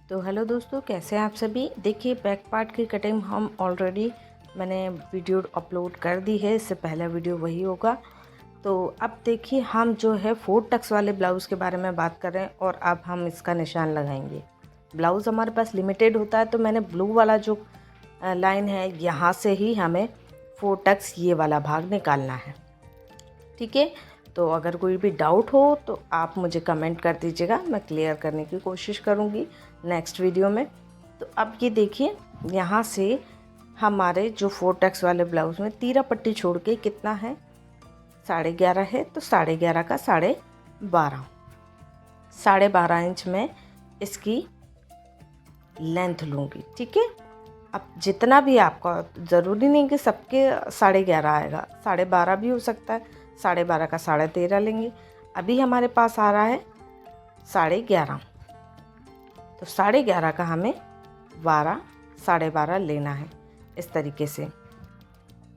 तो हेलो दोस्तों, कैसे हैं आप सभी। देखिए, बैक पार्ट की कटिंग हम ऑलरेडी मैंने वीडियो अपलोड कर दी है। इससे पहला वीडियो वही होगा। तो अब देखिए, हम जो है 4 टक्स वाले ब्लाउज़ के बारे में बात कर रहे हैं और अब हम इसका निशान लगाएंगे। ब्लाउज़ हमारे पास लिमिटेड होता है, तो मैंने ब्लू वाला जो लाइन है, यहाँ से ही हमें 4 टक्स ये वाला भाग निकालना है। ठीक है, तो अगर कोई भी डाउट हो तो आप मुझे कमेंट कर दीजिएगा, मैं क्लियर करने की कोशिश करूँगी नेक्स्ट वीडियो में। तो अब ये देखिए, यहाँ से हमारे जो 4 टक्स वाले ब्लाउज़ में तीरा पट्टी छोड़ के कितना है, 11.5 है। तो 11.5 का 12.5, 12.5 इंच में इसकी लेंथ लूँगी। ठीक है, अब जितना भी आपका, ज़रूरी नहीं कि सबके 11.5 आएगा, 12.5 भी हो सकता है। 12.5 का 13.5 लेंगे। अभी हमारे पास आ रहा है 11.5, तो 11.5 का हमें 12, 12.5 लेना है। इस तरीके से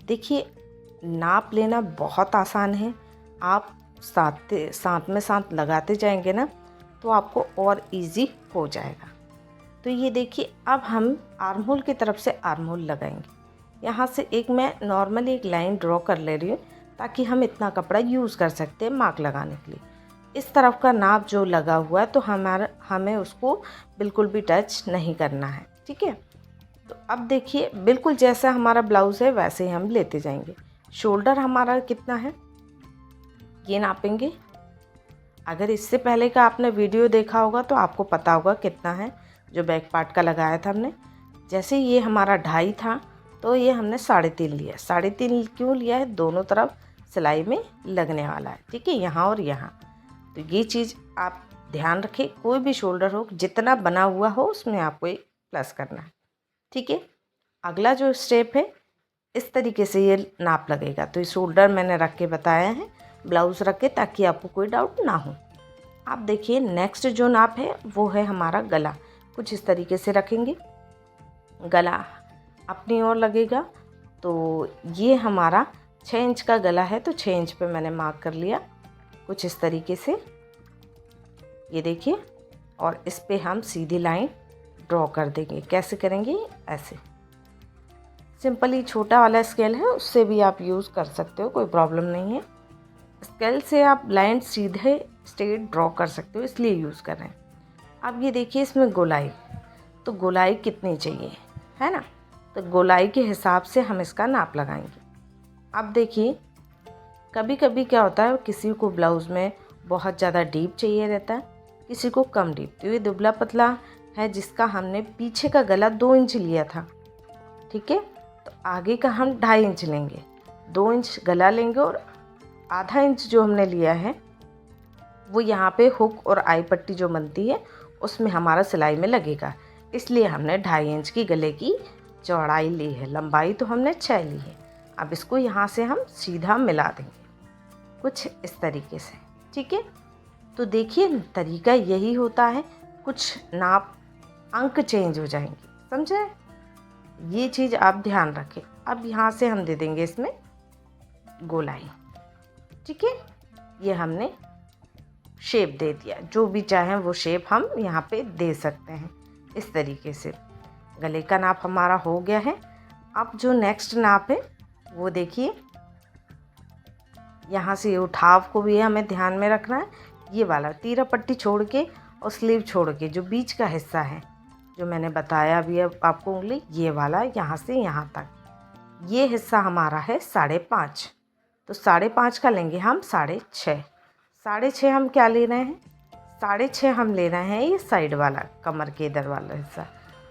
देखिए, नाप लेना बहुत आसान है। आप साथ लगाते जाएंगे ना, तो आपको और इजी हो जाएगा। तो ये देखिए, अब हम आर्म होल की तरफ से आर्म होल लगाएंगे। यहाँ से मैं नॉर्मली एक लाइन ड्रॉ कर ले रही हूँ, ताकि हम इतना कपड़ा यूज़ कर सकते हैं मार्क लगाने के लिए। इस तरफ का नाप जो लगा हुआ है, तो हमें उसको बिल्कुल भी टच नहीं करना है। ठीक है, तो अब देखिए, बिल्कुल जैसा हमारा ब्लाउज़ है वैसे ही हम लेते जाएंगे। शोल्डर हमारा कितना है ये नापेंगे। अगर इससे पहले का आपने वीडियो देखा होगा तो आपको पता होगा कितना है, जो बैक पार्ट का लगाया था हमने। जैसे ये हमारा 2.5 था, तो ये हमने 3.5 लिया। 3.5 क्यों लिया है? दोनों तरफ सिलाई में लगने वाला है। ठीक है, यहाँ और यहाँ। तो ये चीज़ आप ध्यान रखें, कोई भी शोल्डर हो, जितना बना हुआ हो उसमें आपको एक प्लस करना है। ठीक है, अगला जो स्टेप है, इस तरीके से ये नाप लगेगा। तो ये शोल्डर मैंने रख के बताया है, ब्लाउज़ रख के, ताकि आपको कोई डाउट ना हो। आप देखिए, नेक्स्ट जो नाप है वो है हमारा गला। कुछ इस तरीके से रखेंगे, गला अपनी ओर लगेगा। तो ये हमारा 6 इंच का गला है, तो 6 इंच पे मैंने मार्क कर लिया, कुछ इस तरीके से। ये देखिए, और इस पे हम सीधी लाइन ड्रॉ कर देंगे। कैसे करेंगे? ऐसे सिंपली, छोटा वाला स्केल है उससे भी आप यूज़ कर सकते हो, कोई प्रॉब्लम नहीं है। स्केल से आप लाइन सीधे स्ट्रेट ड्रॉ कर सकते हो, इसलिए यूज़ कर रहे हैं। अब ये देखिए, इसमें गोलाई, तो गोलाई कितनी चाहिए, है ना। तो गोलाई के हिसाब से हम इसका नाप लगाएंगे। अब देखिए, कभी कभी क्या होता है, किसी को ब्लाउज़ में बहुत ज़्यादा डीप चाहिए रहता है, किसी को कम डीप। तो ये दुबला पतला है, जिसका हमने पीछे का गला 2 इंच लिया था। ठीक है, तो आगे का हम 2.5 इंच लेंगे। 2 इंच गला लेंगे और आधा इंच जो हमने लिया है, वो यहाँ पे हुक और आई पट्टी जो बनती है उसमें हमारा सिलाई में लगेगा। इसलिए हमने 2.5 इंच की गले की चौड़ाई ली है। लंबाई तो हमने 6 ली है। अब इसको यहाँ से हम सीधा मिला देंगे, कुछ इस तरीके से। ठीक है, तो देखिए, तरीका यही होता है। कुछ नाप अंक चेंज हो जाएंगे, समझे? ये चीज़ आप ध्यान रखें। अब यहाँ से हम दे देंगे इसमें गोलाई। ठीक है, ये हमने शेप दे दिया। जो भी चाहें वो शेप हम यहाँ पे दे सकते हैं, इस तरीके से। गले का नाप हमारा हो गया है। अब जो नेक्स्ट नाप है वो देखिए, यहाँ से उठाव को भी हमें ध्यान में रखना है। ये वाला तीरा पट्टी छोड़ के और स्लीव छोड़ के जो बीच का हिस्सा है, जो मैंने बताया अभी अब आपको उंगली, ये वाला यहाँ से यहाँ तक, ये हिस्सा हमारा है 5.5। तो 5.5 का लेंगे हम 6.5। 6.5 हम क्या ले रहे हैं? 6.5 हम ले रहे हैं ये साइड वाला, कमर के इधर वाला हिस्सा।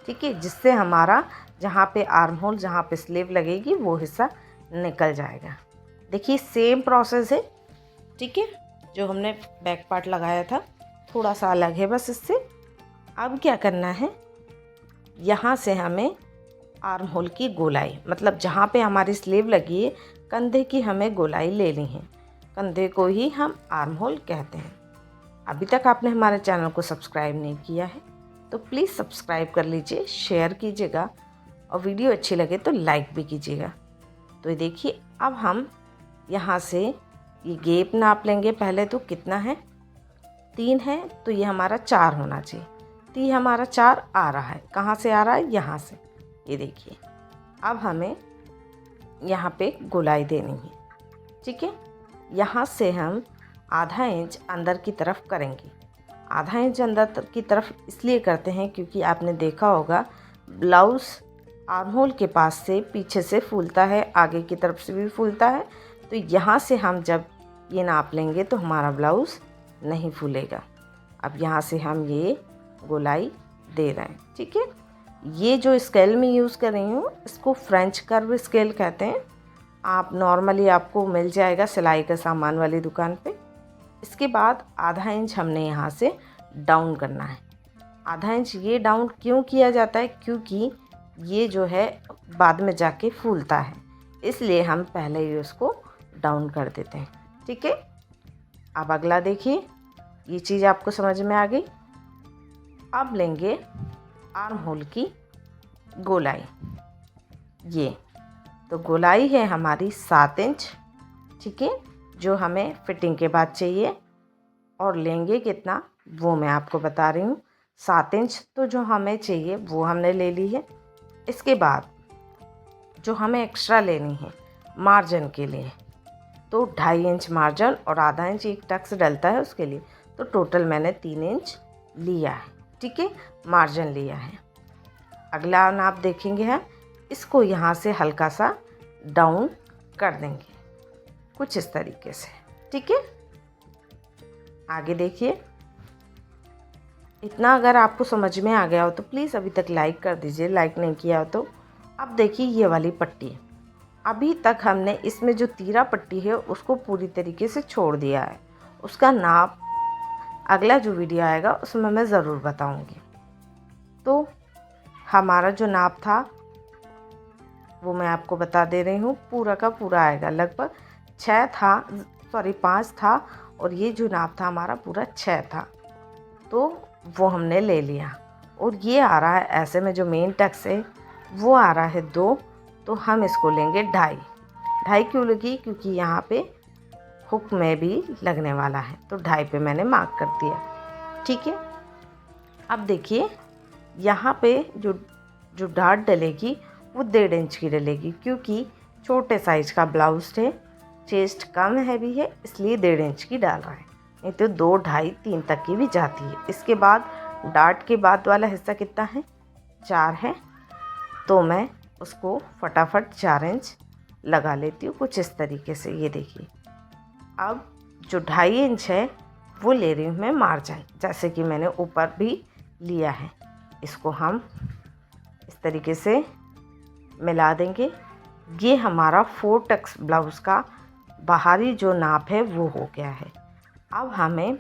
ठीक है, जिससे हमारा जहाँ पे आर्म होल, जहाँ पे स्लीव लगेगी, वो हिस्सा निकल जाएगा। देखिए, सेम प्रोसेस है। ठीक है, जो हमने बैक पार्ट लगाया था थोड़ा सा अलग है बस इससे। अब क्या करना है, यहाँ से हमें आर्म होल की गोलाई, मतलब जहाँ पे हमारी स्लीव लगी है, कंधे की हमें गोलाई लेनी है। कंधे को ही हम आर्म होल कहते हैं। अभी तक आपने हमारे चैनल को सब्सक्राइब नहीं किया है तो प्लीज़ सब्सक्राइब कर लीजिए, शेयर कीजिएगा, और वीडियो अच्छी लगे तो लाइक भी कीजिएगा। तो ये देखिए, अब हम यहाँ से ये गैप नाप लेंगे। पहले तो कितना है? 3 है, तो ये हमारा 4 होना चाहिए। ती हमारा 4 आ रहा है। कहाँ से आ रहा है? यहाँ से। ये देखिए, अब हमें यहाँ पे गोलाई देनी है। ठीक है, यहाँ से हम आधा इंच अंदर की तरफ करेंगे। आधा इंच अंदर की तरफ इसलिए करते हैं क्योंकि आपने देखा होगा ब्लाउज़ आर्म होल के पास से पीछे से फूलता है, आगे की तरफ से भी फूलता है। तो यहाँ से हम जब ये नाप लेंगे तो हमारा ब्लाउज़ नहीं फूलेगा। अब यहाँ से हम ये गोलाई दे रहे हैं। ठीक है, ये जो स्केल में यूज़ कर रही हूँ इसको फ्रेंच कर्व स्केल कहते हैं। आप नॉर्मली आपको मिल जाएगा सिलाई का सामान वाली दुकान पे। इसके बाद आधा इंच हमने यहाँ से डाउन करना है। आधा इंच ये डाउन क्यों किया जाता है? क्योंकि ये जो है बाद में जाके फूलता है, इसलिए हम पहले ही उसको डाउन कर देते हैं। ठीक है, अब अगला देखिए, ये चीज़ आपको समझ में आ गई। अब लेंगे आर्म होल की गोलाई। ये तो गोलाई है हमारी 7 इंच। ठीक है, जो हमें फिटिंग के बाद चाहिए। और लेंगे कितना वो मैं आपको बता रही हूँ। 7 इंच तो जो हमें चाहिए वो हमने ले ली है। इसके बाद जो हमें एक्स्ट्रा लेनी है मार्जिन के लिए, तो 2.5 इंच मार्जिन और आधा इंच एक टक्स डलता है उसके लिए, तो टोटल मैंने 3 इंच लिया है। ठीक है, मार्जिन लिया है। अगला नाप देखेंगे हम, इसको यहाँ से हल्का सा डाउन कर देंगे कुछ इस तरीके से। ठीक है, आगे देखिए। इतना अगर आपको समझ में आ गया हो तो प्लीज़ अभी तक लाइक कर दीजिए, लाइक नहीं किया हो तो। अब देखिए ये वाली पट्टी, अभी तक हमने इसमें जो तीरा पट्टी है उसको पूरी तरीके से छोड़ दिया है। उसका नाप अगला जो वीडियो आएगा उसमें मैं ज़रूर बताऊंगी। तो हमारा जो नाप था वो मैं आपको बता दे रही हूँ, पूरा का पूरा आएगा। लगभग 5 था और ये जो नाप था हमारा पूरा 6 था, तो वो हमने ले लिया। और ये आ रहा है ऐसे में, जो मेन टक्स है वो आ रहा है 2, तो हम इसको लेंगे 2.5 क्यों लगी? क्योंकि यहाँ पे हुक में भी लगने वाला है, तो 2.5 पे मैंने मार्क कर दिया। ठीक है, अब देखिए यहाँ पे जो डाट डलेगी वो 1.5 इंच की डलेगी, क्योंकि छोटे साइज का ब्लाउज है, चेस्ट कम हैवी है, इसलिए 1.5 इंच की डाल रहा है। नहीं तो 2, 2.5, 3 तक की भी जाती है। इसके बाद डाट के बाद वाला हिस्सा कितना है? 4 है, तो मैं उसको फटाफट 4 इंच लगा लेती हूँ कुछ इस तरीके से। ये देखिए, अब जो 2.5 इंच है वो ले रही हूँ मैं मार्जिन, जैसे कि मैंने ऊपर भी लिया है। इसको हम इस तरीके से मिला देंगे। ये हमारा 4 टक्स ब्लाउज़ का बाहरी जो नाप है वो हो गया है। अब हमें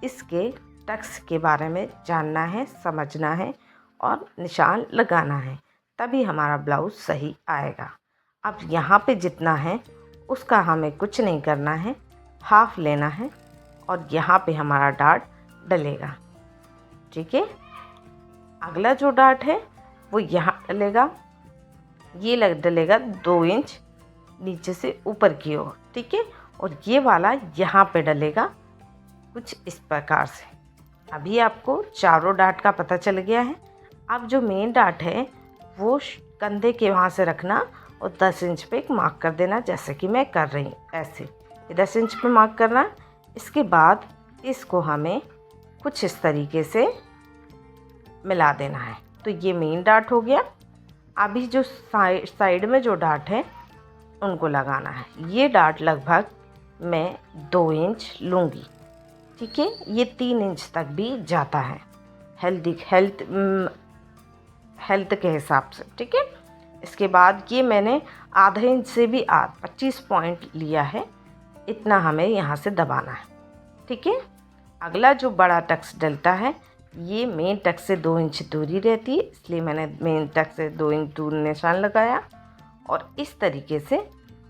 इसके टक्स के बारे में जानना है, समझना है और निशान लगाना है, तभी हमारा ब्लाउज़ सही आएगा। अब यहाँ पे जितना है उसका हमें कुछ नहीं करना है, हाफ लेना है और यहाँ पे हमारा डाट डलेगा। ठीक है, अगला जो डाट है वो यहाँ डलेगा। ये डलेगा 2 इंच नीचे से ऊपर की ओर। ठीक है, और ये वाला यहाँ पे डलेगा कुछ इस प्रकार से। अभी आपको चारों डाट का पता चल गया है। अब जो मेन डाट है वो कंधे के वहाँ से रखना और 10 इंच पे एक मार्क कर देना, जैसे कि मैं कर रही हूँ ऐसे। 10 इंच पे मार्क करना। इसके बाद इसको हमें कुछ इस तरीके से मिला देना है। तो ये मेन डाट हो गया। अभी जो साइड में जो डाट है उनको लगाना है। ये डाट लगभग मैं 2 इंच लूँगी। ठीक है, ये 3 इंच तक भी जाता है हेल्थ के हिसाब से। ठीक है, इसके बाद ये मैंने आधा इंच से भी 25 पॉइंट लिया है, इतना हमें यहाँ से दबाना है। ठीक है, अगला जो बड़ा टक्स डलता है ये मेन टक्स से 2 इंच दूरी रहती है, इसलिए मैंने मेन टक्स से 2 इंच दूर निशान लगाया। और इस तरीके से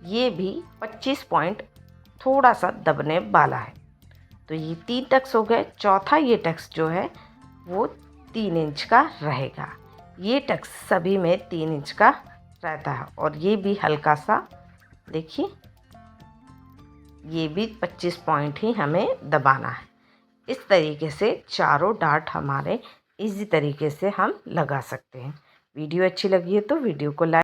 ये भी 25 पॉइंट थोड़ा सा दबने वाला है। तो ये 3 टक्स हो गए। चौथा ये टक्स जो है वो 3 इंच का रहेगा। ये टक्स सभी में 3 इंच का रहता है। और ये भी हल्का सा देखिए, ये भी 25 पॉइंट ही हमें दबाना है। इस तरीके से चारों डाट हमारे इजी तरीके से हम लगा सकते हैं। वीडियो अच्छी लगी है तो वीडियो को लाइक